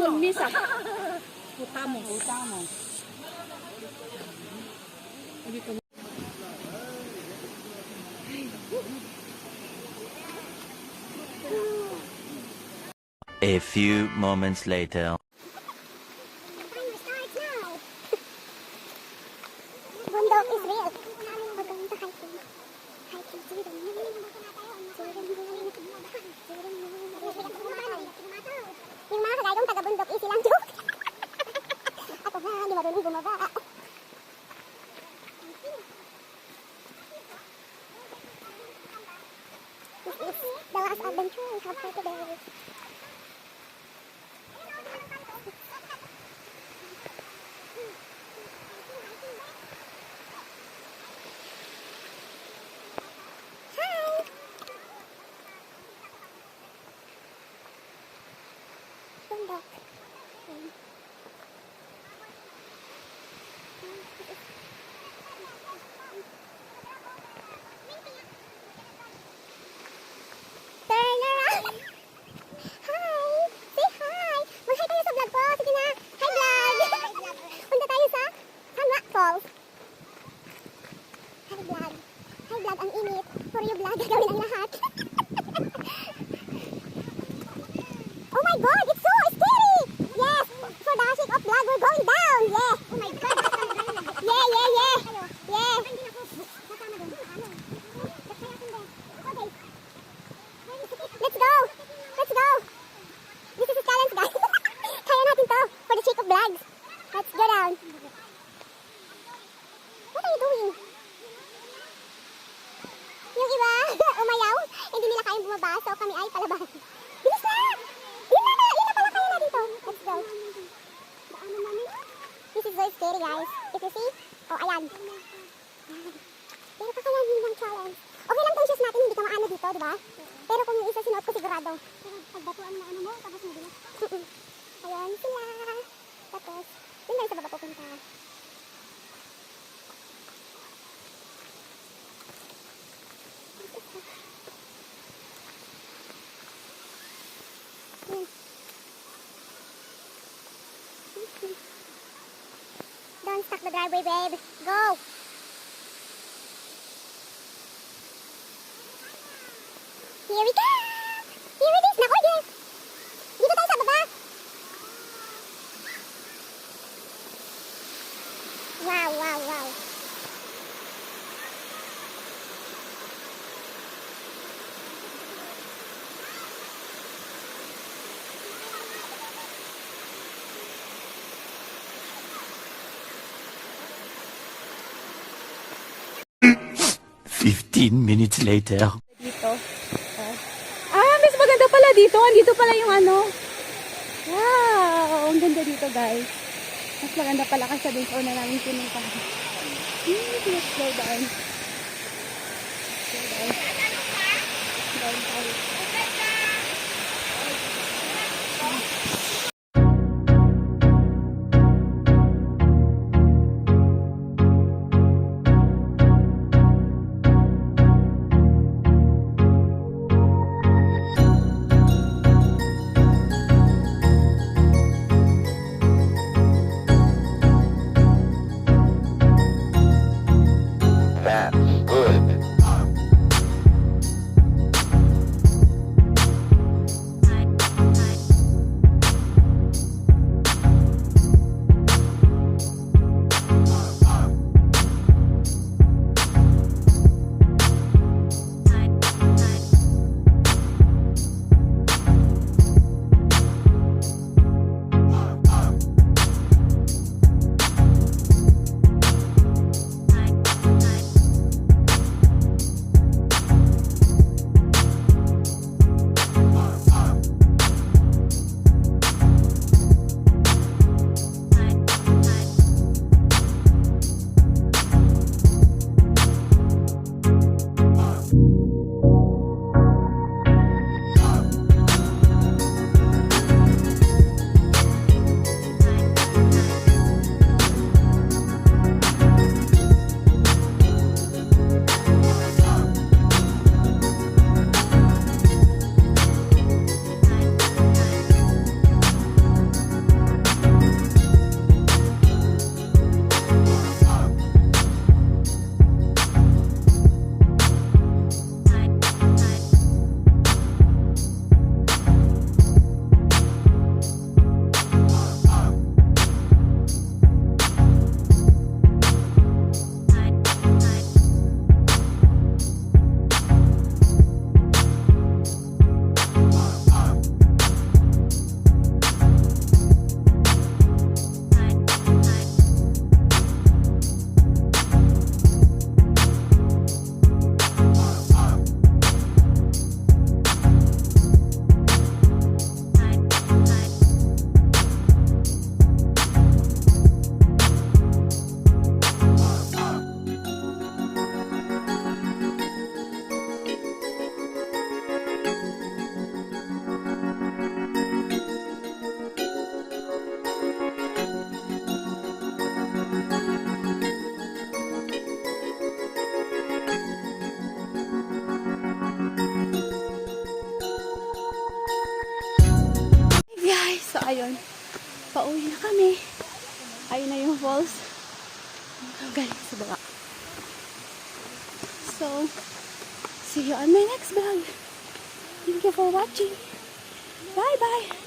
called MESA. POTAMOS. POTAMOS. A few moments later. Bundok is real. We're going to hiking. Yung mga kagayong taga-bundok, easy lang joke. Ako nga, hindi marunong bumaba. This is the last adventure we have for today. Bundok. Turn around. Hi! Say hi! Mag-hi tayo sa vlog ko. Sige na. Hi vlog! Punta tayo sa WATERFALls. Hi vlog. Hi vlog, ang init. For you vlog, gagawin ang lahat. Oh my god, it's so scary! Yes! For the sake of vlog, we're going down! Yeah! Oh my god! Yeah, yeah, yeah! Yeah! Let's go! Let's go! This is a challenge, guys. Kaya natin to for the sake of vlogs. Let's go down. What are you doing? Yung iba, umayaw. Hindi nila kayang bumaba, so kami ay palabas. Bilis na! Yun na pala kaya natin to. Let's go. This is very scary, guys. If you see, oh, ayan. Pero kakayanin ng challenge. Okay lang tong shoes natin, hindi ka maano dito, di ba? Pero kung yung isa sinuot ko, sigurado. Pero pagbatuan na ano mo, tapos mabilas. Ayan sila. Tapos, yun lang sa baba pupunta. Don't stuck the driveway, babe. Go! Here we go! Here it is! Naku, dear! Dito tayo sa baba! Wow, wow, wow! Minutes later. Dito. Mas maganda pala dito. Andito pala yung ano. Wow! Ang ganda dito, guys. Mas maganda pala kasi dun sa una namin pinuntahan. Let's slow down. Slow down. Down tayo. That's good. Pauwi na kami. Ayun na yung falls. Galing sa baba. So, see you on my next vlog. Thank you for watching. Bye-bye.